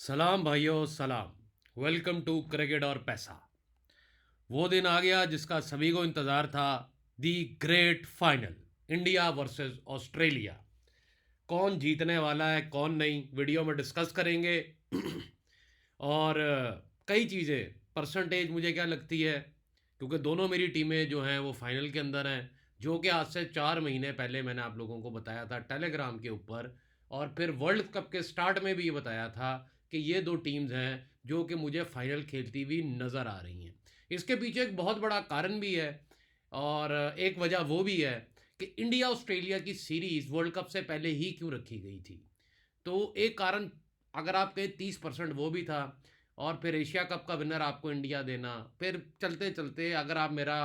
सलाम भाइयों सलाम। वेलकम टू क्रिकेट और पैसा। वो दिन आ गया जिसका सभी को इंतज़ार था। The great final, India versus Australia. कौन जीतने वाला है कौन नहीं, वीडियो में डिस्कस करेंगे। और कई चीज़ें, परसेंटेज मुझे क्या लगती है, क्योंकि दोनों मेरी टीमें जो हैं वो फाइनल के अंदर हैं, जो कि आज से 4 महीने पहले मैंने आप लोगों को बताया था टेलीग्राम के ऊपर। और फिर वर्ल्ड कप के स्टार्ट में भी ये बताया था कि ये दो टीम्स हैं जो कि मुझे फाइनल खेलती हुई नज़र आ रही हैं। इसके पीछे एक बहुत बड़ा कारण भी है, और एक वजह वो भी है कि इंडिया ऑस्ट्रेलिया की सीरीज़ वर्ल्ड कप से पहले ही क्यों रखी गई थी। तो एक कारण, अगर आप कहें 30% वो भी था, और फिर एशिया कप का विनर आपको इंडिया देना। फिर चलते चलते अगर आप मेरा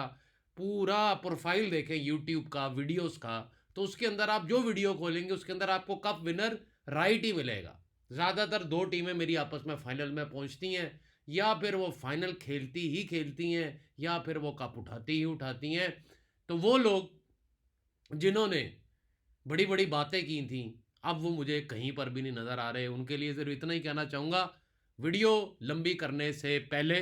पूरा प्रोफाइल देखें यूट्यूब का, वीडियोस का, तो उसके अंदर आप जो वीडियो खोलेंगे उसके अंदर आपको कप विनर राइट ही मिलेगा। ज़्यादातर दो टीमें मेरी आपस में फाइनल में पहुंचती हैं, या फिर वो फाइनल खेलती ही खेलती हैं, या फिर वो कप उठाती ही उठाती हैं। तो वो लोग जिन्होंने बड़ी बड़ी बातें की थी, अब वो मुझे कहीं पर भी नहीं नज़र आ रहे। उनके लिए सिर्फ इतना ही कहना चाहूँगा, वीडियो लंबी करने से पहले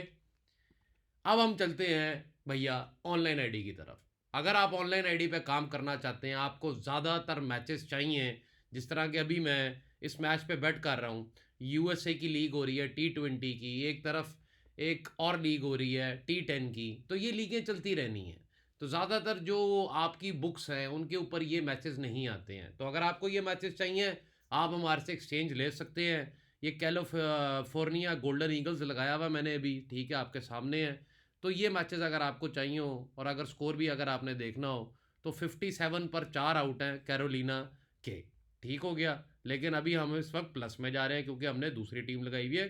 अब हम चलते हैं भैया ऑनलाइन आईडी की तरफ। अगर आप ऑनलाइन आईडी पे काम करना चाहते हैं, आपको ज़्यादातर मैचेस चाहिए, जिस तरह के अभी मैं इस मैच पे बेट कर रहा हूँ। यूएसए की लीग हो रही है T20 की, एक तरफ एक और लीग हो रही है T10 की, तो ये लीगें चलती रहनी हैं। तो ज़्यादातर जो आपकी बुक्स हैं उनके ऊपर ये मैचेस नहीं आते हैं। तो अगर आपको ये मैचेस चाहिए, आप हमारे से एक्सचेंज ले सकते हैं। ये कैलिफोर्निया गोल्डन ईगल्स लगाया हुआ मैंने अभी, ठीक है, आपके सामने है। तो ये मैचेस अगर आपको चाहिए हो, और अगर स्कोर भी अगर आपने देखना हो, तो 57 पर 4 आउट हैं कैरोलिना के। ठीक हो गया। लेकिन अभी हम इस वक्त प्लस में जा रहे हैं, क्योंकि हमने दूसरी टीम लगाई हुई है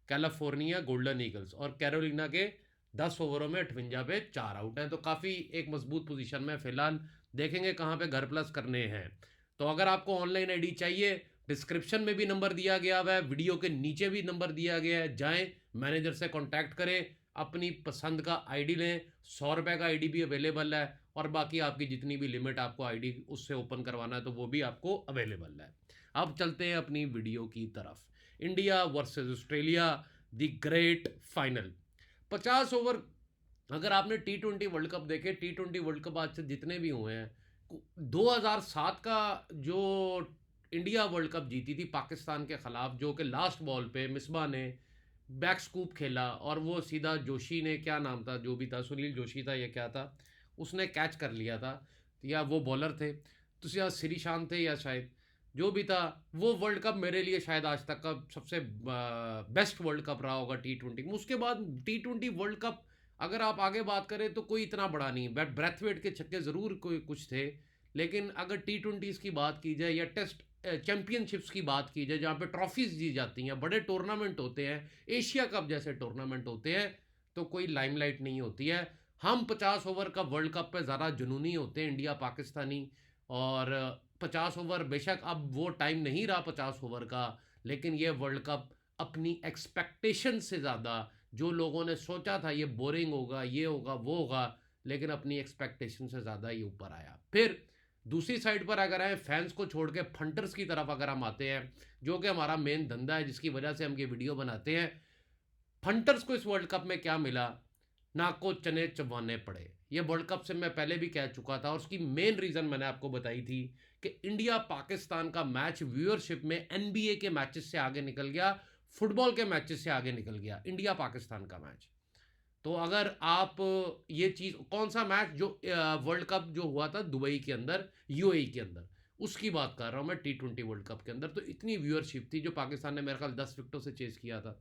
कैलिफोर्निया गोल्डन ईगल्स, और कैरोलिना के 10 ओवरों में 58 पे 4 आउट हैं। तो काफ़ी एक मजबूत पोजीशन में फ़िलहाल। देखेंगे कहाँ पे घर प्लस करने हैं। तो अगर आपको ऑनलाइन आईडी चाहिए, डिस्क्रिप्शन में भी नंबर दिया गया हुआ है, वीडियो के नीचे भी नंबर दिया गया है, जाएं मैनेजर से कांटेक्ट करें, अपनी पसंद का आईडी लें। 100 रुपये का आईडी भी अवेलेबल है, और बाकी आपकी जितनी भी लिमिट आपको आईडी उससे ओपन करवाना है तो वो भी आपको अवेलेबल है। अब चलते हैं अपनी वीडियो की तरफ। India versus Australia, the great final. 50 over. अगर आपने T20 वर्ल्ड कप देखे, T20 वर्ल्ड कप आज से जितने भी हुए हैं, 2007 का जो इंडिया वर्ल्ड कप जीती थी पाकिस्तान के खिलाफ, जो कि लास्ट बॉल पे मिसबा ने बैक स्कूप खेला, और वो सीधा जोशी ने, क्या नाम था जो भी था, सुनील जोशी था या क्या था, उसने कैच कर लिया था, या वो बॉलर थे, तो या श्रीशांत थे, या शायद जो भी था। वो वर्ल्ड कप मेरे लिए शायद आज तक का सबसे बेस्ट वर्ल्ड कप रहा होगा T20 में। उसके बाद T20 वर्ल्ड कप अगर आप आगे बात करें तो कोई इतना बड़ा नहीं। ब्रैथवेट के छक्के ज़रूर कोई कुछ थे, लेकिन अगर T20s की बात की जाए, या टेस्ट चैंपियनशिप्स की बात की जाए, जहाँ पे ट्रॉफीज दी जाती हैं, बड़े टूर्नामेंट होते हैं, एशिया कप जैसे टूर्नामेंट होते हैं, तो कोई लाइमलाइट नहीं होती है। हम 50 ओवर का वर्ल्ड कप पे ज़्यादा जुनूनी होते हैं इंडिया पाकिस्तानी। और 50 ओवर बेशक अब वो टाइम नहीं रहा 50 ओवर का, लेकिन ये वर्ल्ड कप अपनी एक्सपेक्टेशन से ज़्यादा, जो लोगों ने सोचा था ये बोरिंग होगा, ये होगा, वो होगा, लेकिन अपनी एक्सपेक्टेशन से ज़्यादा ये ऊपर आया। फिर दूसरी साइड पर अगर आए, फैंस को छोड़ के फंटर्स की तरफ अगर हम आते हैं, जो कि हमारा मेन धंधा है, जिसकी वजह से हम ये वीडियो बनाते हैं। फंटर्स को इस वर्ल्ड कप में क्या मिला? ना को चने चबाने पड़े। ये वर्ल्ड कप से मैं पहले भी कह चुका था, और उसकी मेन रीज़न मैंने आपको बताई थी कि इंडिया पाकिस्तान का मैच व्यूअरशिप में एनबीए के मैचेस से आगे निकल गया, फुटबॉल के मैचेस से आगे निकल गया इंडिया पाकिस्तान का मैच। तो अगर आप ये चीज़, कौन सा मैच जो वर्ल्ड कप जो हुआ था दुबई के अंदर, यूएई के अंदर, उसकी बात कर रहा हूँ मैं। T20 वर्ल्ड कप के अंदर तो इतनी व्यूअरशिप थी, जो पाकिस्तान ने मेरे ख्याल 10 विकेटों से चेज किया था।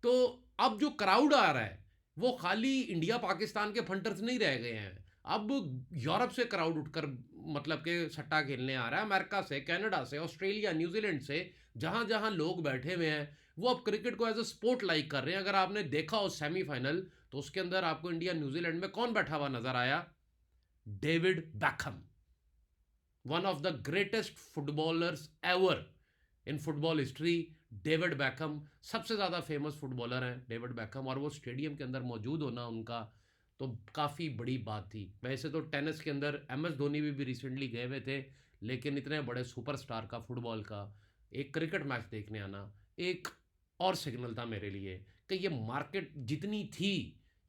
तो अब जो क्राउड आ रहा है, वो खाली इंडिया पाकिस्तान के फंटर्स नहीं रह गए हैं। अब यूरोप से क्राउड उठकर, मतलब के सट्टा खेलने आ रहा है, अमेरिका से, कनाडा से, ऑस्ट्रेलिया, न्यूजीलैंड से, जहां जहां लोग बैठे हुए हैं, वो अब क्रिकेट को एज अ स्पोर्ट लाइक कर रहे हैं। अगर आपने देखा हो सेमीफाइनल, तो उसके अंदर आपको इंडिया न्यूजीलैंड में कौन बैठा हुआ नजर आया? David Beckham, one of the greatest footballers ever in football history. David Beckham सबसे ज़्यादा फेमस फुटबॉलर हैं, डेविड बैकहम, और वो स्टेडियम के अंदर मौजूद होना उनका तो काफ़ी बड़ी बात थी। वैसे तो टेनिस के अंदर MS धोनी भी रिसेंटली गए हुए थे, लेकिन इतने बड़े सुपरस्टार का, फुटबॉल का, एक क्रिकेट मैच देखने आना एक और सिग्नल था मेरे लिए कि ये मार्केट जितनी थी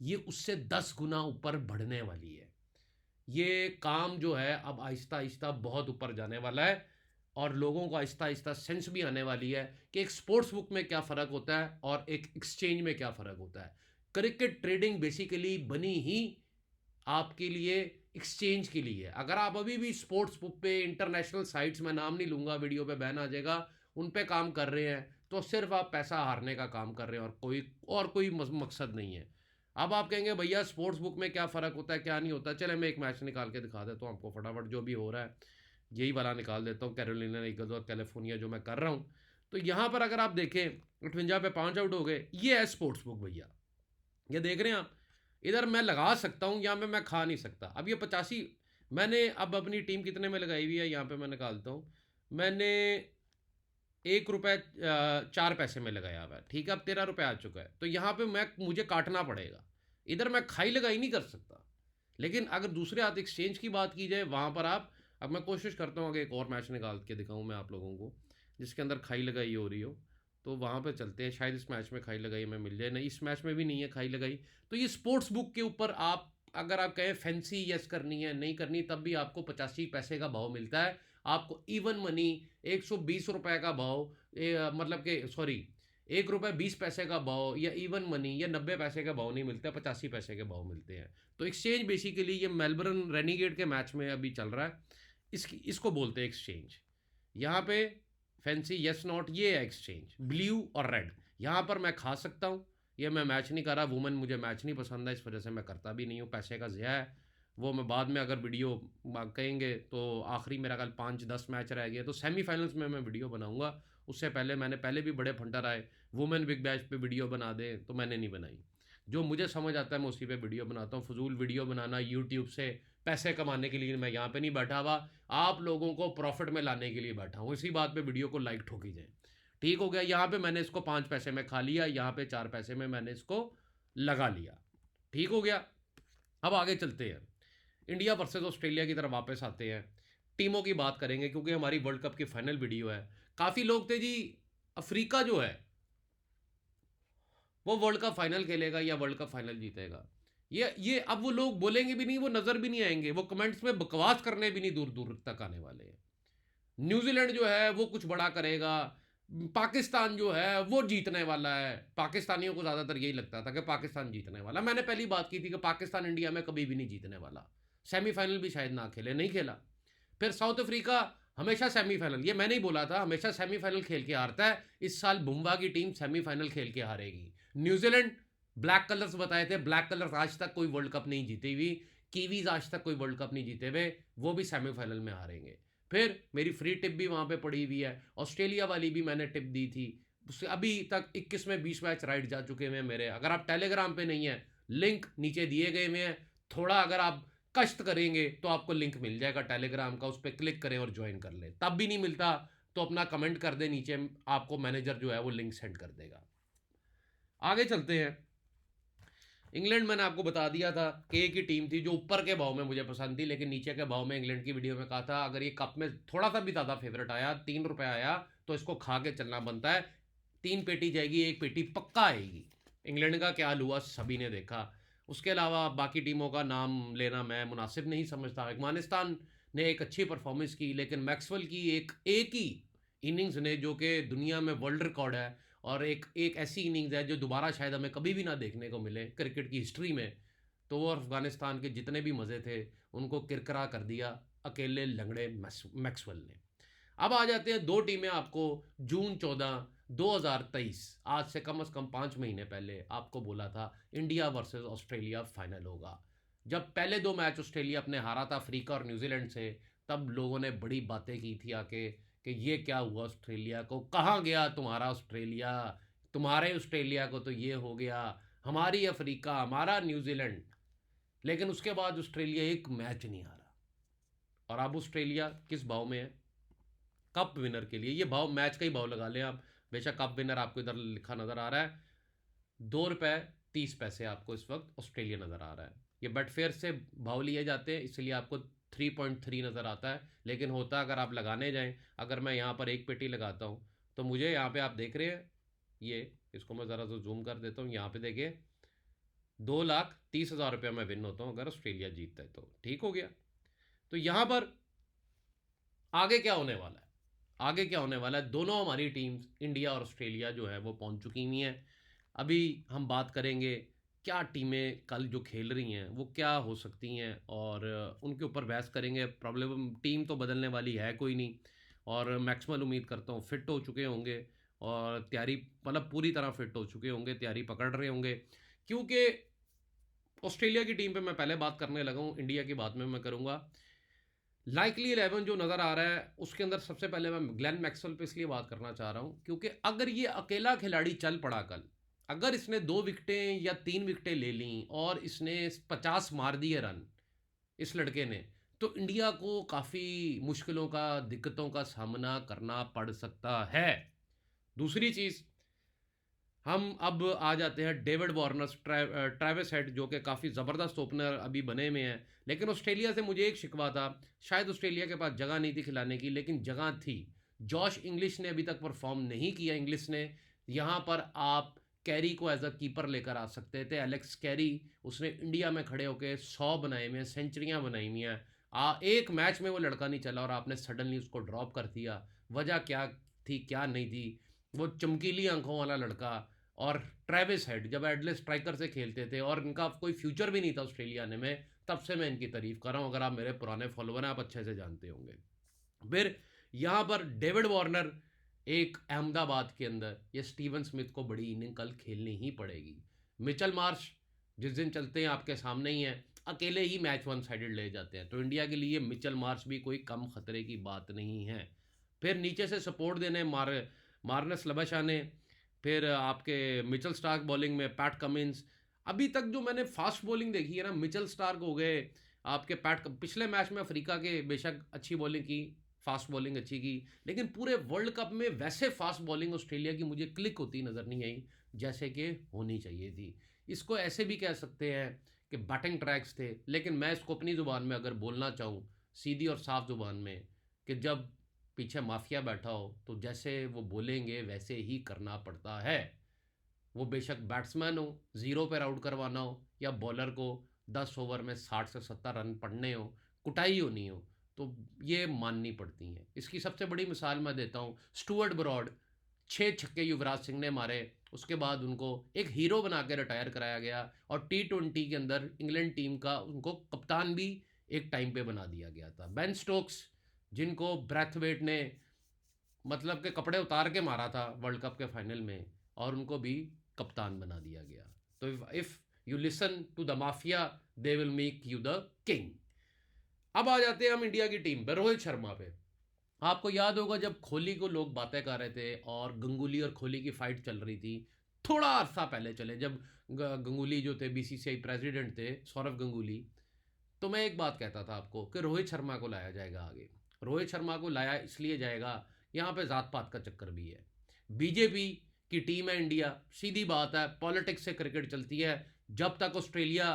ये उससे 10 गुना ऊपर बढ़ने वाली है। ये काम जो है अब आहिस्ता आहिस्ता बहुत ऊपर जाने वाला है और लोगों को आहिस्ता आहिस्ता सेंस भी आने वाली है कि एक स्पोर्ट्स बुक में क्या फ़र्क होता है और एक एक्सचेंज में क्या फ़र्क होता है। क्रिकेट ट्रेडिंग बेसिकली बनी ही आपके लिए एक्सचेंज के लिए। अगर आप अभी भी स्पोर्ट्स बुक पे इंटरनेशनल साइट्स में नाम नहीं लूँगा, वीडियो पे बैन आ जाएगा, उन पे काम कर रहे हैं तो सिर्फ आप पैसा हारने का काम कर रहे हैं और कोई मकसद नहीं है। अब आप कहेंगे भैया स्पोर्ट्स बुक में क्या फ़र्क होता है क्या नहीं होता। चले मैं एक मैच निकाल के दिखा देता हूँ आपको फटाफट जो भी हो रहा है। यही वाला निकाल देता हूँ, कैरोलिना ईगल्स और कैलिफोर्निया जो मैं कर रहा हूँ। तो यहाँ पर अगर आप देखें 58 पे 5 आउट हो गए, ये है स्पोर्ट्स बुक भैया। ये देख रहे हैं आप, इधर मैं लगा सकता हूँ, यहाँ पे मैं खा नहीं सकता। अब ये 85 मैंने अब अपनी टीम कितने में लगाई हुई है यहाँ पे मैं निकालता हूँ। मैंने 1 रुपये 4 पैसे में लगाया हुआ है, ठीक है। अब 13 रुपये आ चुका है तो यहाँ पे मुझे काटना पड़ेगा। इधर मैं खाई लगाई नहीं कर सकता। लेकिन अगर दूसरे हाथ एक्सचेंज की बात की जाए वहाँ पर आप, अब मैं कोशिश करता हूँ आगे एक और मैच निकाल के दिखाऊँ मैं आप लोगों को जिसके अंदर खाई लगाई हो रही हो। तो वहाँ पे चलते हैं, शायद इस मैच में खाई लगाई हमें मिल जाए। नहीं, इस मैच में भी नहीं है खाई लगाई। तो ये स्पोर्ट्स बुक के ऊपर आप अगर आप कहें फैंसी यस करनी है नहीं करनी, तब भी आपको 85 पैसे का भाव मिलता है। आपको इवन मनी 120 रुपये का भाव, मतलब कि सॉरी 1 रुपये 20 पैसे का भाव या इवन मनी या 90 पैसे का भाव नहीं मिलता, 85 पैसे के भाव मिलते हैं। तो एक्सचेंज बेसिकली ये मेलबर्न रेनिगेट के मैच में अभी चल रहा है, इसको बोलते हैं एक्सचेंज। यहाँ पे फैंसी यस नॉट ये है एक्सचेंज, ब्लू और रेड। यहाँ पर मैं खा सकता हूँ, ये मैं मैच नहीं कर रहा। वुमेन मुझे मैच नहीं पसंद है, इस वजह से मैं करता भी नहीं हूँ, पैसे का ज़िया है। वो मैं बाद में अगर वीडियो कहेंगे तो आखिरी मेरा कल 5-10 मैच रह गए तो सेमीफाइनल्स में मैं वीडियो बनाऊंगा। उससे पहले मैंने पहले भी बड़े फंटर आए वुमेन बिग बैश पे वीडियो बना दे तो मैंने नहीं बनाई। जो मुझे समझ आता है मैं उसी पे वीडियो बनाता हूँ। फजूल वीडियो बनाना यूट्यूब से पैसे कमाने के लिए मैं यहाँ पे नहीं बैठा हुआ, आप लोगों को प्रॉफिट में लाने के लिए बैठा हूँ। इसी बात पे वीडियो को लाइक ठोकी जाए, ठीक हो गया। यहाँ पे मैंने इसको 5 पैसे में खा लिया, यहाँ पे 4 पैसे में मैंने इसको लगा लिया, ठीक हो गया। अब आगे चलते हैं, इंडिया वर्सेस ऑस्ट्रेलिया की तरफ वापस आते हैं। टीमों की बात करेंगे क्योंकि हमारी वर्ल्ड कप की फाइनल वीडियो है। काफ़ी लोग थे जी अफ्रीका जो है वो वर्ल्ड कप फाइनल खेलेगा या वर्ल्ड कप फाइनल जीतेगा। ये अब वो लोग बोलेंगे भी नहीं, वो नज़र भी नहीं आएंगे, वो कमेंट्स में बकवास करने भी नहीं दूर दूर तक आने वाले हैं। न्यूजीलैंड जो है वो कुछ बड़ा करेगा, पाकिस्तान जो है वो जीतने वाला है। पाकिस्तानियों को ज़्यादातर यही लगता था कि पाकिस्तान जीतने वाला। मैंने पहली बात की थी कि पाकिस्तान इंडिया में कभी भी नहीं जीतने वाला, सेमीफाइनल भी शायद ना खेले, नहीं खेला। फिर साउथ अफ्रीका हमेशा सेमीफाइनल, ये मैंने ही बोला था, हमेशा सेमीफाइनल खेल के हारता है। इस साल बुम्बा की टीम सेमीफाइनल खेल के हारेगी। न्यूजीलैंड ब्लैक कलर्स बताए थे, ब्लैक कलर्स आज तक कोई वर्ल्ड कप नहीं जीती हुई। कीवीज आज तक कोई वर्ल्ड कप नहीं जीते हुए, वो भी सेमीफाइनल में हारेंगे। फिर मेरी फ्री टिप भी वहाँ पे पड़ी हुई है, ऑस्ट्रेलिया वाली भी मैंने टिप दी थी। उससे अभी तक 21 में 20 मैच राइट जा चुके हैं मेरे। अगर आप टेलीग्राम पे नहीं है, लिंक नीचे दिए गए हुए हैं। थोड़ा अगर आप कष्ट करेंगे तो आपको लिंक मिल जाएगा टेलीग्राम का, उस पर क्लिक करें और ज्वाइन कर लें। तब भी नहीं मिलता तो अपना कमेंट कर दे नीचे, आपको मैनेजर जो है वो लिंक सेंड कर देगा। आगे चलते हैं। इंग्लैंड मैंने आपको बता दिया था कि एक ही टीम थी जो ऊपर के भाव में मुझे पसंद थी, लेकिन नीचे के भाव में इंग्लैंड की वीडियो में कहा था अगर ये कप में थोड़ा सा भी ज़्यादा फेवरेट आया, 3 रुपये आया, तो इसको खा के चलना बनता है। 3 पेटी जाएगी, 1 पेटी पक्का आएगी। इंग्लैंड का क्या हाल हुआ सभी ने देखा। उसके अलावा बाकी टीमों का नाम लेना मैं मुनासिब नहीं समझता। अफगानिस्तान ने एक अच्छी परफॉर्मेंस की, लेकिन मैक्सवेल की एक ही इनिंग्स ने जो कि दुनिया में वर्ल्ड रिकॉर्ड है और एक एक ऐसी इनिंग्स है जो दोबारा शायद हमें कभी भी ना देखने को मिले क्रिकेट की हिस्ट्री में, तो वो अफगानिस्तान के जितने भी मज़े थे उनको किरकिरा कर दिया अकेले लंगड़े मैक्सवेल ने। अब आ जाते हैं दो टीमें आपको जून 14 2023, आज से कम से कम 5 महीने पहले आपको बोला था इंडिया वर्सेस ऑस्ट्रेलिया फाइनल होगा। जब पहले 2 मैच ऑस्ट्रेलिया अपने हारा था अफ्रीका और न्यूजीलैंड से, तब लोगों ने बड़ी बातें की थी आके कि ये क्या हुआ ऑस्ट्रेलिया को, कहाँ गया तुम्हारा ऑस्ट्रेलिया, तुम्हारे ऑस्ट्रेलिया को तो ये हो गया, हमारी अफ्रीका हमारा न्यूजीलैंड। लेकिन उसके बाद ऑस्ट्रेलिया एक मैच नहीं हारा और अब ऑस्ट्रेलिया किस भाव में है कप विनर के लिए। ये भाव मैच का ही भाव लगा लें आप, बेशक कप विनर आपको इधर लिखा नज़र आ रहा है, 2 रुपये 30 पैसे आपको इस वक्त ऑस्ट्रेलिया नज़र आ रहा है। ये बेटफेयर से भाव लिए जाते हैं इसलिए आपको 3.3 नज़र आता है, लेकिन होता अगर आप लगाने जाएं, अगर मैं यहाँ पर 1 पेटी लगाता हूँ तो मुझे यहाँ पे आप देख रहे हैं ये इसको मैं ज़रा सा जूम कर देता हूँ, यहाँ पे देखिए 2,30,000 रुपया मैं विन होता हूँ अगर ऑस्ट्रेलिया जीतता है तो। ठीक हो गया। तो यहाँ पर आगे क्या होने वाला है, आगे क्या होने वाला है, दोनों हमारी टीम्स इंडिया और ऑस्ट्रेलिया जो है वो पहुंच चुकी हुई हैं। अभी हम बात करेंगे क्या टीमें कल जो खेल रही हैं वो क्या हो सकती हैं, और उनके ऊपर बहस करेंगे। प्रॉब्लम टीम तो बदलने वाली है कोई नहीं, और मैक्सिमल उम्मीद करता हूँ फिट हो चुके होंगे और तैयारी मतलब पूरी तरह फिट हो चुके होंगे, तैयारी पकड़ रहे होंगे। क्योंकि ऑस्ट्रेलिया की टीम पे मैं पहले बात करने लगा हूँ, इंडिया की बात में मैं करूँगा। लाइकली 11 जो नज़र आ रहा है उसके अंदर सबसे पहले मैं ग्लेन मैक्सवेल पे इसलिए बात करना चाह रहा हूँ क्योंकि अगर ये अकेला खिलाड़ी चल पड़ा कल, अगर इसने 2 विकेटें या 3 विकेटें ले ली और इसने 50 मार दिए रन इस लड़के ने, तो इंडिया को काफ़ी मुश्किलों का, दिक्कतों का सामना करना पड़ सकता है। दूसरी चीज़, हम अब आ जाते हैं डेविड वार्नर, ट्रेविस हेड जो कि काफ़ी ज़बरदस्त ओपनर अभी बने हुए हैं। लेकिन ऑस्ट्रेलिया से मुझे एक शिकवा था, शायद ऑस्ट्रेलिया के पास जगह नहीं थी खिलाने की, लेकिन जगह थी। जॉश इंग्लिश ने अभी तक परफॉर्म नहीं किया इंग्लिश ने। यहाँ पर आप कैरी को एज अ कीपर लेकर आ सकते थे, एलेक्स कैरी। उसने इंडिया में खड़े होकर 100 बनाए हुए हैं, सेंचुरियाँ बनाई हुई हैं। एक मैच में वो लड़का नहीं चला और आपने सडनली उसको ड्रॉप कर दिया। वजह क्या थी क्या नहीं थी, वो चमकीली आंखों वाला लड़का। और ट्रेविस हेड जब एडले स्ट्राइकर से खेलते थे और इनका कोई फ्यूचर भी नहीं था ऑस्ट्रेलिया आने में, तब से मैं इनकी तारीफ कर रहा हूँ। अगर आप मेरे पुराने फॉलोवर हैं आप अच्छे से जानते होंगे। फिर यहाँ पर डेविड वार्नर, एक अहमदाबाद के अंदर ये स्टीवन स्मिथ को बड़ी इनिंग कल खेलनी ही पड़ेगी। मिचेल मार्श जिस दिन चलते हैं आपके सामने ही हैं, अकेले ही मैच वन साइडेड ले जाते हैं, तो इंडिया के लिए मिचेल मार्श भी कोई कम खतरे की बात नहीं है। फिर नीचे से सपोर्ट देने मार्नस लबशा ने, फिर आपके मिचेल स्टार्क बॉलिंग में पैट कमिंस। अभी तक जो मैंने फास्ट बॉलिंग देखी है ना, मिचेल स्टार्क हो गए आपके, पिछले मैच में अफ्रीका के बेशक अच्छी बॉलिंग की, फास्ट बॉलिंग अच्छी की, लेकिन पूरे वर्ल्ड कप में वैसे फास्ट बॉलिंग ऑस्ट्रेलिया की मुझे क्लिक होती नज़र नहीं आई जैसे कि होनी चाहिए थी। इसको ऐसे भी कह सकते हैं कि बैटिंग ट्रैक्स थे, लेकिन मैं इसको अपनी ज़ुबान में अगर बोलना चाहूँ, सीधी और साफ ज़ुबान में, कि जब पीछे माफिया बैठा हो तो जैसे वो बोलेंगे वैसे ही करना पड़ता है। वो बेशक बैट्समैन हो, ज़ीरो पर आउट करवाना हो, या बॉलर को 10 ओवर में 60 से 70 रन पड़ने हो, कुटाई होनी हो, तो ये माननी पड़ती हैं। इसकी सबसे बड़ी मिसाल मैं देता हूँ, स्टुअर्ट ब्रॉड 6 छक्के युवराज सिंह ने मारे, उसके बाद उनको एक हीरो बना के रिटायर कराया गया, और T20 के अंदर इंग्लैंड टीम का उनको कप्तान भी एक टाइम पे बना दिया गया था। बेन स्टोक्स जिनको ब्रैथवेट ने मतलब के कपड़े उतार के मारा था वर्ल्ड कप के फाइनल में, और उनको भी कप्तान बना दिया गया। तो if you listen to the mafia they will make you the king. अब आ जाते हैं हम इंडिया की टीम पे, रोहित शर्मा पे। आपको याद होगा जब कोहली को लोग बातें कर रहे थे और गंगुली और कोहली की फाइट चल रही थी, थोड़ा अरसा पहले चले, जब गंगुली जो थे बीसीसीआई प्रेसिडेंट थे, सौरव गंगुली, तो मैं एक बात कहता था आपको कि रोहित शर्मा को लाया जाएगा आगे। रोहित शर्मा को लाया इसलिए जाएगा, यहाँ पे जात पात का चक्कर भी है। बीजेपी की टीम है इंडिया, सीधी बात है, पॉलिटिक्स से क्रिकेट चलती है। जब तक ऑस्ट्रेलिया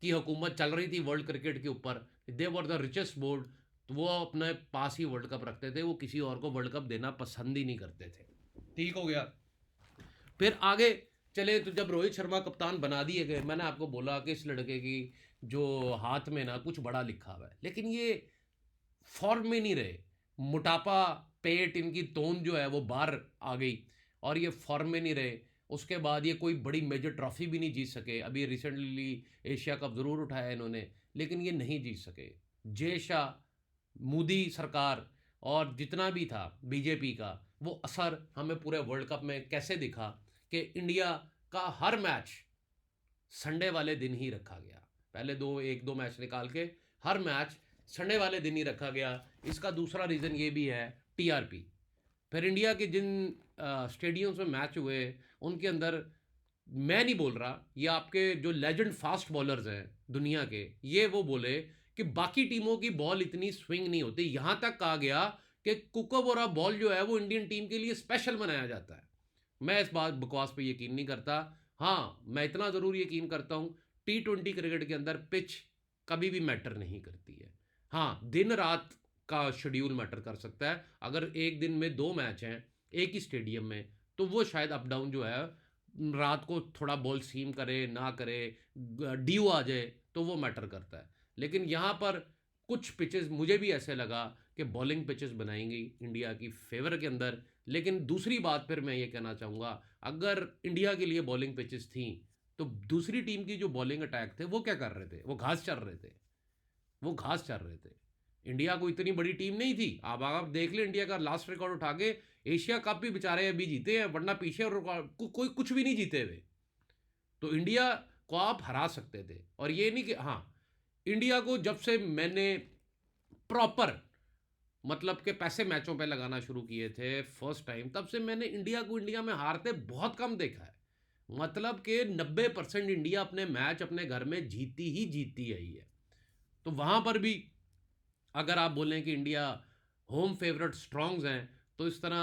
की हुकूमत चल रही थी वर्ल्ड क्रिकेट के ऊपर, दे वर द रिचेस्ट बोर्ड, तो वो अपने पास ही वर्ल्ड कप रखते थे, वो किसी और को वर्ल्ड कप देना पसंद ही नहीं करते थे। ठीक हो गया। फिर आगे चले तो जब रोहित शर्मा कप्तान बना दिए गए, मैंने आपको बोला कि इस लड़के की जो हाथ में ना कुछ बड़ा लिखा हुआ है, लेकिन ये फॉर्म में नहीं रहे। मोटापा, पेट, इनकी तोंद जो है वो बाहर आ गई और ये फॉर्म में नहीं रहे। उसके बाद ये कोई बड़ी मेजर ट्रॉफी भी नहीं जीत सके। अभी रिसेंटली एशिया कप ज़रूर उठाया इन्होंने, लेकिन ये नहीं जीत सके। जय शाह, मोदी सरकार और जितना भी था बीजेपी का, वो असर हमें पूरे वर्ल्ड कप में कैसे दिखा कि इंडिया का हर मैच संडे वाले दिन ही रखा गया। पहले एक दो मैच निकाल के हर मैच संडे वाले दिन ही रखा गया। इसका दूसरा रीज़न ये भी है, टीआरपी। फिर इंडिया के जिन स्टेडियम्स में मैच हुए उनके अंदर, मैं नहीं बोल रहा, ये आपके जो लेजेंड फास्ट बॉलर्स हैं दुनिया के, ये वो बोले कि बाकी टीमों की बॉल इतनी स्विंग नहीं होती। यहाँ तक कहा गया कि कुकोबोरा बॉल जो है वो इंडियन टीम के लिए स्पेशल बनाया जाता है। मैं इस बात बकवास पे यकीन नहीं करता। हाँ, मैं इतना ज़रूर यकीन करता हूँ, T20 क्रिकेट के अंदर पिच कभी भी मैटर नहीं करती है। हाँ, दिन रात का शेड्यूल मैटर कर सकता है। अगर एक दिन में 2 मैच हैं एक ही स्टेडियम में, तो वो शायद अप डाउन जो है, रात को थोड़ा बॉल सीम करे ना करे, ड्यू आ जाए, तो वो मैटर करता है। लेकिन यहाँ पर कुछ पिचेस मुझे भी ऐसे लगा कि बॉलिंग पिचेस बनाएंगी इंडिया की फेवर के अंदर। लेकिन दूसरी बात फिर मैं ये कहना चाहूँगा, अगर इंडिया के लिए बॉलिंग पिचेस थी, तो दूसरी टीम की जो बॉलिंग अटैक थे वो क्या कर रहे थे? वो घास चर रहे थे, वो घास चर रहे थे। इंडिया को इतनी बड़ी टीम नहीं थी। आप देख ले, इंडिया का लास्ट रिकॉर्ड उठा के, एशिया कप भी बेचारे अभी जीते हैं, वरना पीछे कोई कुछ भी नहीं जीते हुए। तो इंडिया को आप हरा सकते थे। और ये नहीं कि हाँ, इंडिया को जब से मैंने प्रॉपर मतलब के पैसे मैचों पे लगाना शुरू किए थे फर्स्ट टाइम, तब से मैंने इंडिया को इंडिया में हारते बहुत कम देखा है। मतलब कि 90% इंडिया अपने मैच अपने घर में जीती ही जीती आई है। तो वहाँ पर भी अगर आप बोलें कि इंडिया होम फेवरेट स्ट्रॉन्ग्स हैं, तो इस तरह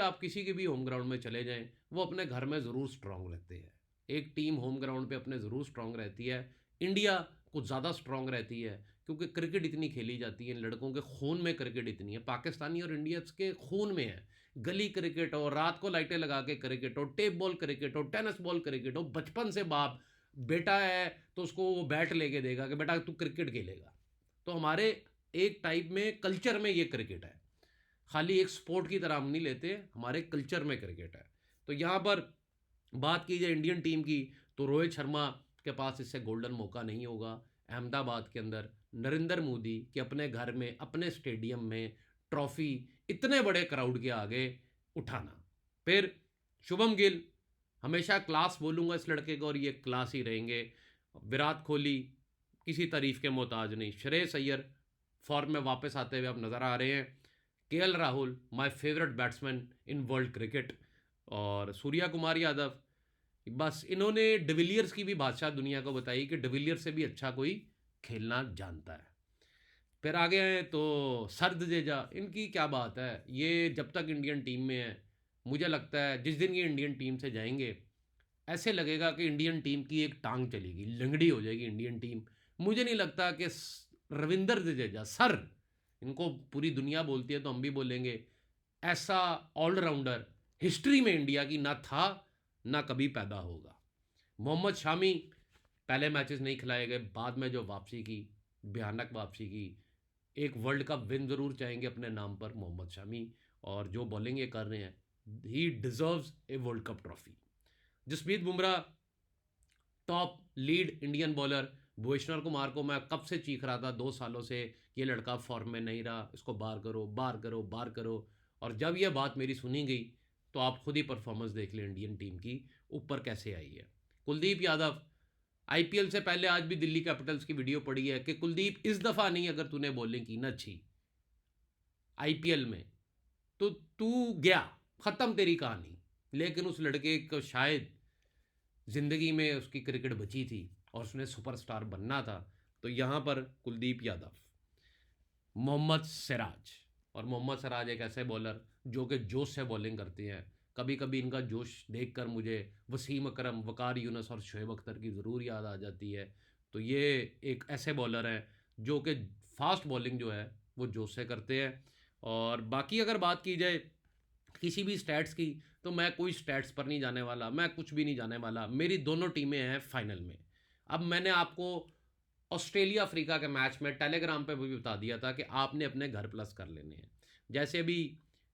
आप किसी के भी होम ग्राउंड में चले जाएं, वो अपने घर में ज़रूर स्ट्रॉन्ग रहते हैं। एक टीम होम ग्राउंड पे अपने ज़रूर स्ट्रॉन्ग रहती है। इंडिया कुछ ज़्यादा स्ट्रॉन्ग रहती है, क्योंकि क्रिकेट इतनी खेली जाती है, लड़कों के खून में क्रिकेट इतनी है, पाकिस्तानी और इंडियंस के खून में है। गली क्रिकेट हो, रात को लाइटें लगा के क्रिकेट हो, टेप बॉल क्रिकेट हो, टेनिस बॉल क्रिकेट हो, बचपन से बाप बेटा है तो उसको वो बैट लेके देगा कि बेटा तू क्रिकेट खेलेगा। तो हमारे एक टाइप में कल्चर में ये क्रिकेट है, खाली एक स्पोर्ट की तरह हम नहीं लेते, हमारे कल्चर में क्रिकेट है। तो यहाँ पर बात की जाए इंडियन टीम की, तो रोहित शर्मा के पास इससे गोल्डन मौका नहीं होगा अहमदाबाद के अंदर नरेंद्र मोदी के अपने घर में अपने स्टेडियम में ट्रॉफी इतने बड़े क्राउड के आगे उठाना। फिर शुभम गिल, हमेशा क्लास बोलूँगा इस लड़के को, और ये क्लास ही रहेंगे। विराट कोहली किसी तारीफ के मोहताज नहीं। श्रेयस अय्यर फॉर्म में वापस आते हुए अब नज़र आ रहे हैं। KL Rahul my favourite batsman in world cricket. और सूर्या कुमार यादव, बस इन्होंने डिविलियर्स की भी बादशाह दुनिया को बताई कि डिविलियर्स से भी अच्छा कोई खेलना जानता है। फिर आगे हैं तो सर्द जडेजा, इनकी क्या बात है, ये जब तक इंडियन टीम में है, मुझे लगता है जिस दिन ये इंडियन टीम से जाएंगे, ऐसे लगेगा कि इंडियन टीम की एक टांग चलेगी, लंगड़ी हो जाएगी इंडियन टीम। मुझे नहीं लगता कि रविंदर जडेजा सर, इनको पूरी दुनिया बोलती है तो हम भी बोलेंगे, ऐसा ऑलराउंडर हिस्ट्री में इंडिया की ना था ना कभी पैदा होगा। मोहम्मद शामी, पहले मैचेस नहीं खिलाए गए, बाद में जो वापसी की, भयानक वापसी की, एक वर्ल्ड कप विन ज़रूर चाहेंगे अपने नाम पर मोहम्मद शामी। और जो बॉलिंग ये कर रहे हैं, he deserves a world cup trophy. Jasprit Bumrah, top lead Indian bowler. Bhuvneshwar Kumar को मैं कब से चीख रहा था 2 सालों से, ये लड़का फॉर्म में नहीं रहा, इसको बार करो बार करो बार करो। और जब यह बात मेरी सुनी गई, तो आप खुद ही परफॉर्मेंस देख लें इंडियन टीम की ऊपर कैसे आई है। कुलदीप यादव, आईपीएल से पहले आज भी दिल्ली कैपिटल्स की वीडियो पड़ी है कि कुलदीप इस दफ़ा नहीं, अगर तूने बॉलिंग की ना अच्छी आईपीएल में, तो तू गया, ख़त्म तेरी कहानी। लेकिन उस लड़के को शायद ज़िंदगी में उसकी क्रिकेट बची थी और उसने सुपरस्टार बनना था। तो यहाँ पर कुलदीप यादव, मोहम्मद सिराज, और मोहम्मद सिराज एक ऐसे बॉलर जो कि जोश से बॉलिंग करते हैं। कभी कभी इनका जोश देखकर मुझे वसीम अकरम, वकार यूनुस और शोएब अख्तर की ज़रूर याद आ जाती है। तो ये एक ऐसे बॉलर हैं जो कि फास्ट बॉलिंग जो है वो जोश से करते हैं। और बाकी अगर बात की जाए किसी भी स्टैट्स की, तो मैं कोई स्टैट्स पर नहीं जाने वाला, मैं कुछ भी नहीं जाने वाला। मेरी दोनों टीमें हैं फाइनल में। अब मैंने आपको ऑस्ट्रेलिया अफ्रीका के मैच में टेलीग्राम पे भी बता दिया था कि आपने अपने घर प्लस कर लेने हैं। जैसे अभी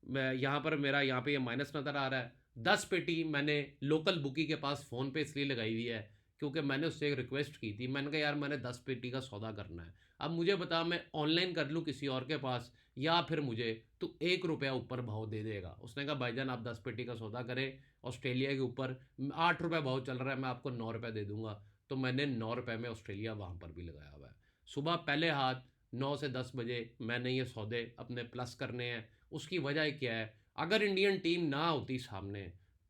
मैं यहाँ पर, मेरा यहाँ पे ये माइनस नज़र आ रहा है, 10 पेटी मैंने लोकल बुकी के पास फ़ोन पे इसलिए लगाई हुई है क्योंकि मैंने उससे एक रिक्वेस्ट की थी। मैंने कहा यार मैंने 10 पेटी का सौदा करना है, अब मुझे बता मैं ऑनलाइन कर लूँ किसी और के पास, या फिर मुझे तो 1 रुपया ऊपर भाव दे देगा। उसने कहा भाईजान आप 10 पेटी का सौदा करें, ऑस्ट्रेलिया के ऊपर 8 रुपये भाव चल रहा है, मैं आपको 9 रुपये दे दूंगा। तो मैंने 9 रुपये में ऑस्ट्रेलिया वहाँ पर भी लगाया हुआ है। सुबह पहले हाथ 9 से 10 बजे मैंने ये सौदे अपने प्लस करने हैं। उसकी वजह क्या है, अगर इंडियन टीम ना होती सामने,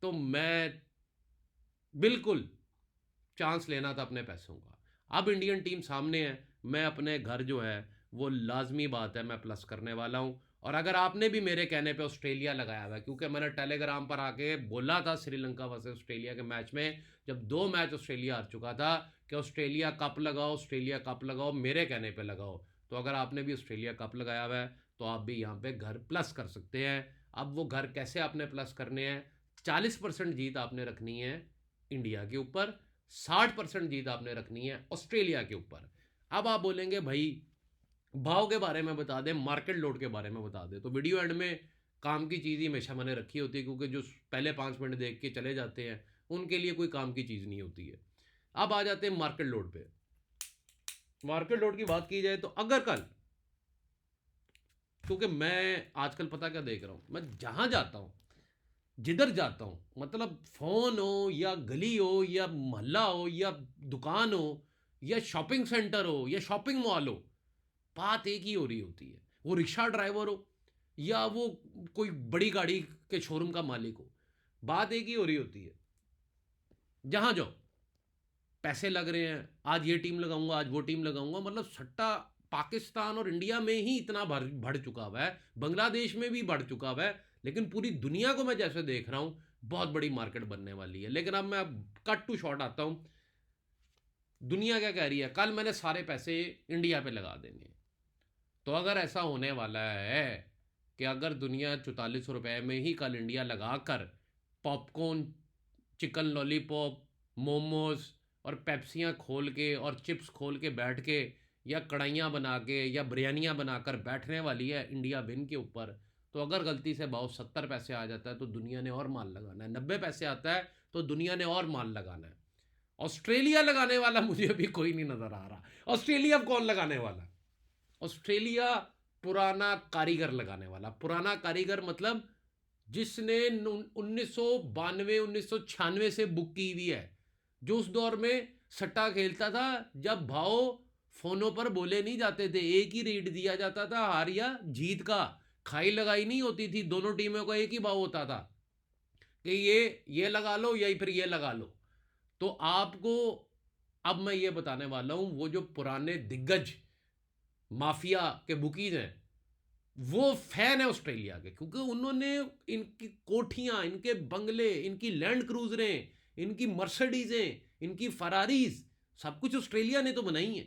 तो मैं बिल्कुल चांस लेना था अपने पैसों का। अब इंडियन टीम सामने है, मैं अपने घर जो है वो लाजमी बात है मैं प्लस करने वाला हूँ। और अगर आपने भी मेरे कहने पे ऑस्ट्रेलिया लगाया हुआ है, क्योंकि मैंने टेलीग्राम पर आके बोला था श्रीलंका वर्सेस ऑस्ट्रेलिया के मैच में, जब 2 मैच ऑस्ट्रेलिया हार चुका था, कि ऑस्ट्रेलिया कप लगाओ, ऑस्ट्रेलिया कप लगाओ, मेरे कहने पर लगाओ। तो अगर आपने भी ऑस्ट्रेलिया कप लगाया हुआ है, तो आप भी यहाँ पे घर प्लस कर सकते हैं। अब वो घर कैसे आपने प्लस करने हैं, 40% जीत आपने रखनी है इंडिया के ऊपर, 60% जीत आपने रखनी है ऑस्ट्रेलिया के ऊपर। अब आप बोलेंगे भाई भाव के बारे में बता दें, मार्केट लोड के बारे में बता दें, तो वीडियो एंड में काम की चीज़ ही हमेशा मैंने रखी होती है, क्योंकि जो पहले 5 मिनट देख के चले जाते हैं उनके लिए कोई काम की चीज़ नहीं होती है। अब आ जाते हैं मार्केट लोड पे। मार्केट लोड की बात की जाए तो अगर कल, क्योंकि मैं आजकल पता क्या देख रहा हूँ, मैं जहाँ जाता हूँ, जिधर जाता हूँ, मतलब फ़ोन हो या गली हो या मोहल्ला हो या दुकान हो या शॉपिंग सेंटर हो या शॉपिंग मॉल हो, बात एक ही हो रही होती है। वो रिक्शा ड्राइवर हो या वो कोई बड़ी गाड़ी के शोरूम का मालिक हो, बात एक ही हो रही होती है। जहाँ जाओ पैसे लग रहे हैं, आज ये टीम लगाऊंगा, आज वो टीम लगाऊंगा, मतलब सट्टा पाकिस्तान और इंडिया में ही इतना बढ़ चुका हुआ है, बांग्लादेश में भी बढ़ चुका हुआ है, लेकिन पूरी दुनिया को मैं जैसे देख रहा हूँ बहुत बड़ी मार्केट बनने वाली है। लेकिन अब मैं कट टू शॉर्ट आता हूँ, दुनिया क्या कह रही है, कल मैंने सारे पैसे इंडिया पे लगा देंगे। तो अगर ऐसा होने वाला है कि अगर दुनिया 44 रुपये में ही कल इंडिया लगा कर पॉपकॉर्न, चिकन लॉलीपॉप, मोमोज और पेप्सियाँ खोल के और चिप्स खोल के बैठ के या कढ़ाइयाँ बना के या बिरयानियाँ बनाकर बैठने वाली है इंडिया बिन के ऊपर, तो अगर गलती से भाव 70 पैसे आ जाता है तो दुनिया ने और माल लगाना है, 90 पैसे आता है तो दुनिया ने और माल लगाना है। ऑस्ट्रेलिया लगाने वाला मुझे अभी कोई नहीं नज़र आ रहा। ऑस्ट्रेलिया अब कौन लगाने वाला? ऑस्ट्रेलिया पुराना कारीगर लगाने वाला। पुराना कारीगर मतलब जिसने 1992 1996 से बुक की हुई है, जो उस दौर में सट्टा खेलता था जब भाव फोनों पर बोले नहीं जाते थे, एक ही रेट दिया जाता था हार या जीत का, खाई लगाई नहीं होती थी, दोनों टीमों का एक ही भाव होता था कि ये लगा लो या फिर ये लगा लो। तो आपको अब मैं ये बताने वाला हूं, वो जो पुराने दिग्गज माफिया के बुकीज हैं वो फैन है ऑस्ट्रेलिया के, क्योंकि उन्होंने इनकी कोठियां, इनके बंगले, इनकी लैंड क्रूजरें, इनकी मर्सिडीजें, इनकी फरारीज, सब कुछ ऑस्ट्रेलिया ने तो बनाई है।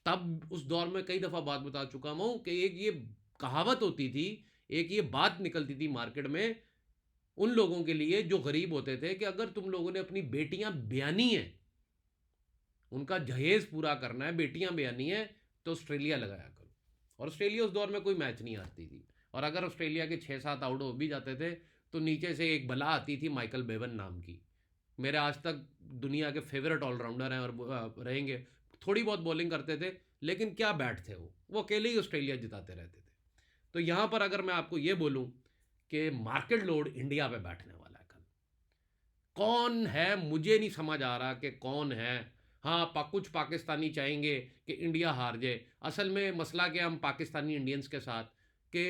तब उस दौर में कई दफा बात बता चुका हूं कि एक ये कहावत होती थी, एक ये बात निकलती थी मार्केट में उन लोगों के लिए जो गरीब होते थे कि अगर तुम लोगों ने अपनी बेटियां ब्यानी है, उनका जहेज पूरा करना है, बेटियां ब्यानी है, तो ऑस्ट्रेलिया लगाया करो। और ऑस्ट्रेलिया उस दौर में कोई मैच नहीं हारती थी, और अगर ऑस्ट्रेलिया के 6-7 आउट हो भी जाते थे तो नीचे से एक बला आती थी माइकल बेवन नाम की, मेरे आज तक दुनिया के फेवरेट ऑलराउंडर हैं और रहेंगे। थोड़ी बहुत बॉलिंग करते थे लेकिन क्या बैट थे, वो अकेले ही ऑस्ट्रेलिया जिताते रहते थे। तो यहाँ पर अगर मैं आपको ये बोलूँ कि मार्केट लोड इंडिया पे बैठने वाला है कल, कौन है मुझे नहीं समझ आ रहा कि कौन है। हाँ, कुछ पाकिस्तानी चाहेंगे कि इंडिया हार जाए। असल में मसला क्या हम पाकिस्तानी इंडियंस के साथ कि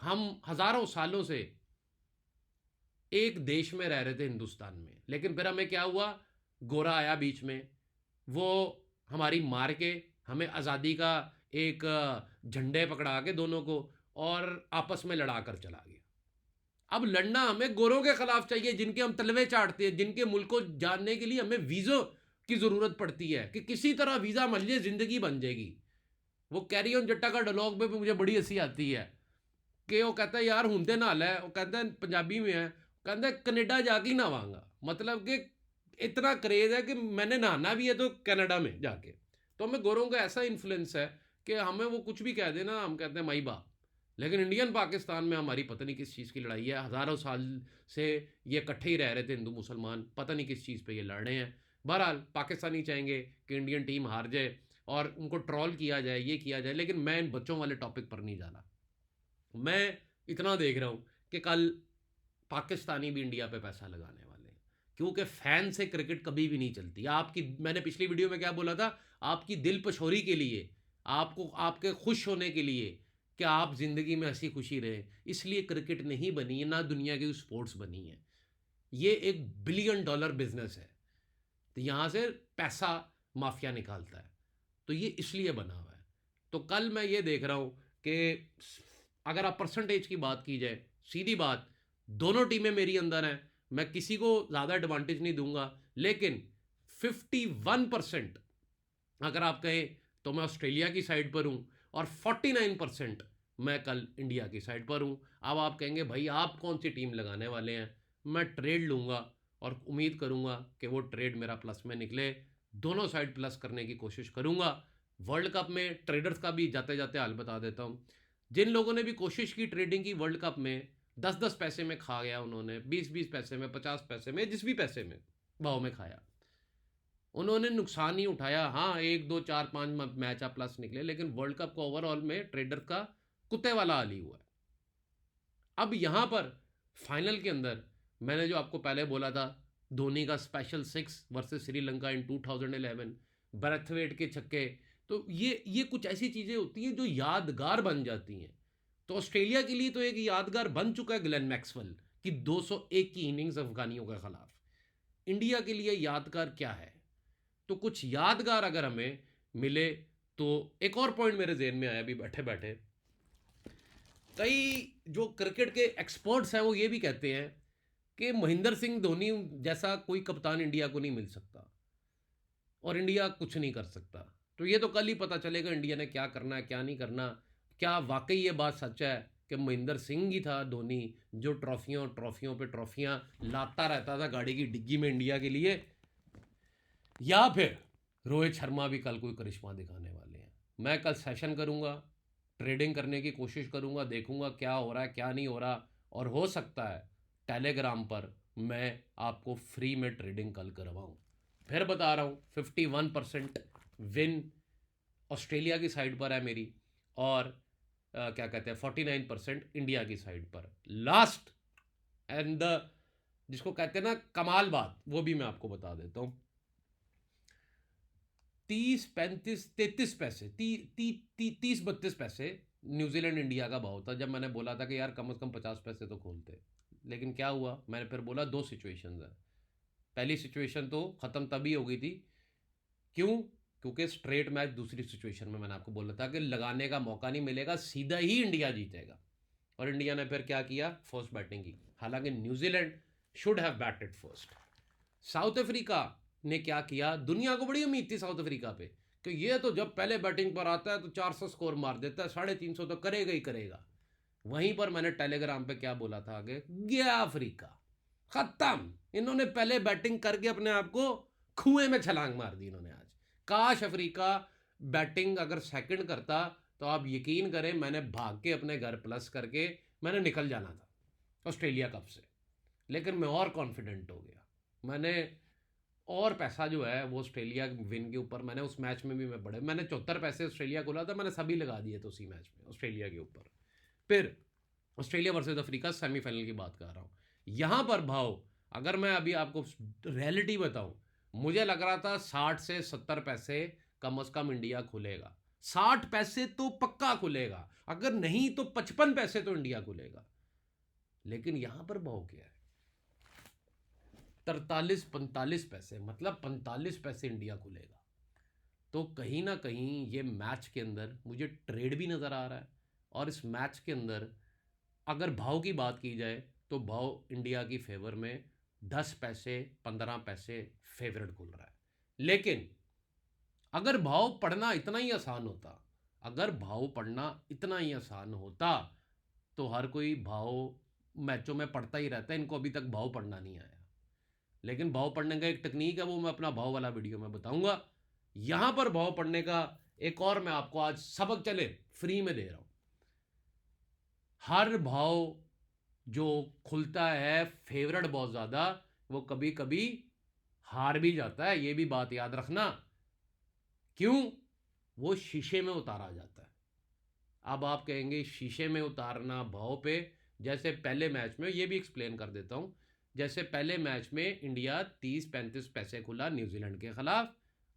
हम हज़ारों सालों से एक देश में रह रहे थे हिंदुस्तान में, लेकिन फिर हमें क्या हुआ, गोरा आया बीच में, वो हमारी मार के हमें आज़ादी का एक झंडे पकड़ा के दोनों को और आपस में लड़ा कर चला गया। अब लड़ना हमें गोरों के खिलाफ चाहिए जिनके हम तलवे चाटते हैं, जिनके मुल्क को जानने के लिए हमें वीज़ों की ज़रूरत पड़ती है कि किसी तरह वीज़ा मिल जाए ज़िंदगी बन जाएगी। वो कैरी ऑन जट्टा का डायलॉग पे भी मुझे बड़ी हंसी आती है कि वो कहता है यार हुंदे नाल है, वो कहता है पंजाबी में है, कहता है कनेडा जाके ही नहावांगा, मतलब कि इतना क्रेज़ है कि मैंने नहाना भी है तो कनाडा में जाके। तो हमें गोरों का ऐसा इन्फ्लुएंस है कि हमें वो कुछ भी कह देना हम कहते हैं माई बाप। लेकिन इंडियन पाकिस्तान में हमारी पता नहीं किस चीज़ की लड़ाई है, हज़ारों साल से ये इकट्ठे ही रह रहे थे हिंदू मुसलमान, पता नहीं किस चीज़ पे ये लड़ रहे हैं। बहरहाल पाकिस्तानी चाहेंगे कि इंडियन टीम हार जाए और उनको ट्रॉल किया जाए, ये किया जाए, लेकिन मैं इन बच्चों वाले टॉपिक पर नहीं जाना। मैं इतना देख रहा हूँ कि कल पाकिस्तानी भी इंडिया पे पैसा लगाने वाले हैं, क्योंकि फैन से क्रिकेट कभी भी नहीं चलती। आपकी, मैंने पिछली वीडियो में क्या बोला था, आपकी दिल पछोरी के लिए, आपको आपके खुश होने के लिए कि आप ज़िंदगी में हंसी खुशी रहे, इसलिए क्रिकेट नहीं बनी है, ना दुनिया की स्पोर्ट्स बनी है। ये एक $1 बिलियन बिजनेस है, तो यहाँ से पैसा माफिया निकालता है, तो ये इसलिए बना हुआ है। तो कल मैं ये देख रहा हूँ कि अगर आप परसेंटेज की बात की जाए, सीधी बात, दोनों टीमें मेरी अंदर हैं, मैं किसी को ज़्यादा एडवांटेज नहीं दूंगा, लेकिन 51% अगर आप कहें तो मैं ऑस्ट्रेलिया की साइड पर हूँ और 49% मैं कल इंडिया की साइड पर हूँ। अब आप कहेंगे भाई आप कौन सी टीम लगाने वाले हैं, मैं ट्रेड लूँगा और उम्मीद करूँगा कि वो ट्रेड मेरा प्लस में निकले, दोनों साइड प्लस करने की कोशिश करूँगा। वर्ल्ड कप में ट्रेडर्स का भी जाते जाते हाल बता देता हूँ। जिन लोगों ने भी कोशिश की ट्रेडिंग की वर्ल्ड कप में, 10-10 पैसे में खा गया उन्होंने, 20-20 पैसे में, 50 पैसे में, जिस भी पैसे में भाव में खाया, उन्होंने नुकसान ही उठाया। हाँ, 1, 2, 4, 5 मैच आप प्लस निकले, लेकिन वर्ल्ड कप को ओवरऑल में ट्रेडर का कुत्ते वाला हाल ही हुआ है। अब यहाँ पर फाइनल के अंदर मैंने जो आपको पहले बोला था, धोनी का स्पेशल 6 वर्सेस श्रीलंका इन 2011, ब्रेथवेट के छक्के, तो ये कुछ ऐसी चीज़ें होती हैं जो यादगार बन जाती हैं। तो ऑस्ट्रेलिया के लिए तो एक यादगार बन चुका है ग्लेन मैक्सवेल की 201 की इनिंग्स अफगानियों के खिलाफ। इंडिया के लिए यादगार क्या है? तो कुछ यादगार अगर हमें मिले तो एक और पॉइंट मेरे जेहन में आया अभी बैठे बैठे। कई जो क्रिकेट के एक्सपर्ट्स हैं वो ये भी कहते हैं कि महेंद्र सिंह धोनी जैसा कोई कप्तान इंडिया को नहीं मिल सकता और इंडिया कुछ नहीं कर सकता। तो ये तो कल ही पता चलेगा इंडिया ने क्या करना है, क्या नहीं करना। क्या वाकई ये बात सच है कि महेंद्र सिंह ही था धोनी जो ट्रॉफियों ट्रॉफियों पे ट्रॉफियां लाता रहता था गाड़ी की डिग्गी में इंडिया के लिए, या फिर रोहित शर्मा भी कल कोई करिश्मा दिखाने वाले हैं? मैं कल सेशन करूंगा, ट्रेडिंग करने की कोशिश करूंगा, देखूंगा क्या हो रहा है क्या नहीं हो रहा, और हो सकता है टेलीग्राम पर मैं आपको फ्री में ट्रेडिंग कल करवाऊं। फिर बता रहा हूं, 51% विन ऑस्ट्रेलिया की साइड पर है मेरी, और क्या कहते हैं 49% इंडिया की साइड पर। लास्ट एंड द जिसको कहते हैं ना कमाल बात, वो भी मैं आपको बता देता हूं। 30, 35, 33 पैसे, 30, 32 पैसे न्यूजीलैंड इंडिया का भाव था जब मैंने बोला था कि यार कम से कम 50 पैसे तो खोलते। लेकिन क्या हुआ, मैंने फिर बोला दो सिचुएशंस हैं। पहली सिचुएशन तो ख़त्म तभी हो गई थी, क्यों? क्योंकि स्ट्रेट मैच दूसरी सिचुएशन में मैंने आपको बोला था कि लगाने का मौका नहीं मिलेगा, सीधा ही इंडिया जीतेगा। और इंडिया ने फिर क्या किया, फर्स्ट बैटिंग की, हालांकि New Zealand should have batted first. South Africa ने क्या किया, दुनिया को बड़ी उम्मीद थी साउथ अफ्रीका पे कि ये तो जब पहले बैटिंग पर आता है तो 400 स्कोर मार देता है, 350 तो करेगा ही करेगा। वहीं पर मैंने टेलीग्राम पे क्या बोला था, आगे गया अफ्रीका, खत्म। इन्होंने पहले बैटिंग करके अपने आप को कुएं में छलांग मार दी इन्होंने आज। काश अफ्रीका बैटिंग अगर सेकंड करता तो आप यकीन करें मैंने भाग के अपने घर प्लस करके मैंने निकल जाना था ऑस्ट्रेलिया कप से। लेकिन मैं और कॉन्फिडेंट हो गया, मैंने और पैसा जो है वो ऑस्ट्रेलिया विन के ऊपर, मैंने उस मैच में भी मैंने 74 पैसे ऑस्ट्रेलिया को था, मैंने सभी लगा दिए थे उसी मैच में ऑस्ट्रेलिया के ऊपर। फिर ऑस्ट्रेलिया वर्सेस अफ्रीका सेमीफाइनल की बात कर रहा हूँ, यहाँ पर भाव अगर मैं अभी आपको रियलिटी बताऊँ, मुझे लग रहा था 60 से 70 पैसे कम से कम इंडिया खुलेगा। 60 पैसे तो पक्का खुलेगा, अगर नहीं तो 55 पैसे तो इंडिया खुलेगा। लेकिन यहाँ पर भाव क्या है, 43-45 पैसे, मतलब 45 पैसे इंडिया खुलेगा। तो कहीं ना कहीं ये मैच के अंदर मुझे ट्रेड भी नज़र आ रहा है, और इस मैच के अंदर अगर भाव की बात की जाए तो भाव इंडिया की फेवर में 10 पैसे 15 पैसे फेवरेट खुल रहा है। लेकिन अगर भाव पढ़ना इतना ही आसान होता, अगर भाव पढ़ना इतना ही आसान होता तो हर कोई भाव मैचों में पढ़ता ही रहता है, इनको अभी तक भाव पढ़ना नहीं आया। लेकिन भाव पढ़ने का एक टेक्निक है, वो मैं अपना भाव वाला वीडियो में बताऊंगा। यहां पर भाव पढ़ने का एक और मैं आपको आज सबक चले फ्री में दे रहा हूं। हर भाव जो खुलता है फेवरेट बहुत ज़्यादा, वो कभी कभी हार भी जाता है, ये भी बात याद रखना। क्यों? वो शीशे में उतारा जाता है। अब आप कहेंगे शीशे में उतारना भाव पे, जैसे पहले मैच में, ये भी एक्सप्लेन कर देता हूं। जैसे पहले मैच में इंडिया 30-35 पैसे खुला न्यूजीलैंड के खिलाफ,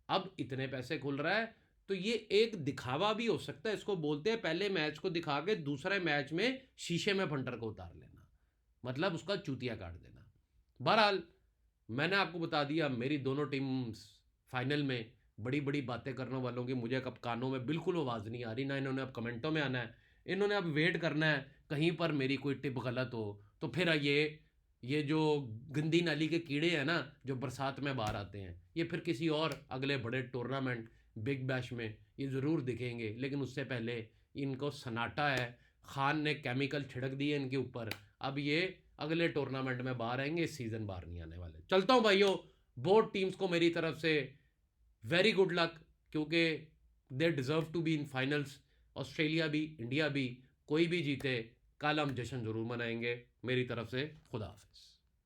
अब इतने पैसे खुल रहा है, तो ये एक दिखावा भी हो सकता है। इसको बोलते हैं पहले मैच को दिखा के दूसरे मैच में शीशे में फंटर को उतार लेना, मतलब उसका चूतिया काट देना। बहरहाल मैंने आपको बता दिया, मेरी दोनों टीम्स फाइनल में। बड़ी बड़ी बातें करने वालों की मुझे अब कानों में बिल्कुल आवाज़ नहीं आ रही, ना इन्होंने अब कमेंटों में आना है, इन्होंने अब वेट करना है कहीं पर मेरी कोई टिप गलत हो तो फिर ये जो गंदी नाली के कीड़े हैं ना जो बरसात में बाहर आते हैं, ये फिर किसी और अगले बड़े टूर्नामेंट बिग बैश में ये ज़रूर दिखेंगे। लेकिन उससे पहले इनको सन्नाटा है, खान ने केमिकल छिड़क दिए इनके ऊपर, अब ये अगले टूर्नामेंट में बाहर आएंगे, इस सीज़न बाहर नहीं आने वाले। चलता हूँ भाइयों, बोथ टीम्स को मेरी तरफ से वेरी गुड लक, क्योंकि they deserve to be in finals. Australia भी, इंडिया भी, कोई भी जीते, कल हम जश्न ज़रूर मनाएंगे। मेरी तरफ से खुदा हाफिज़।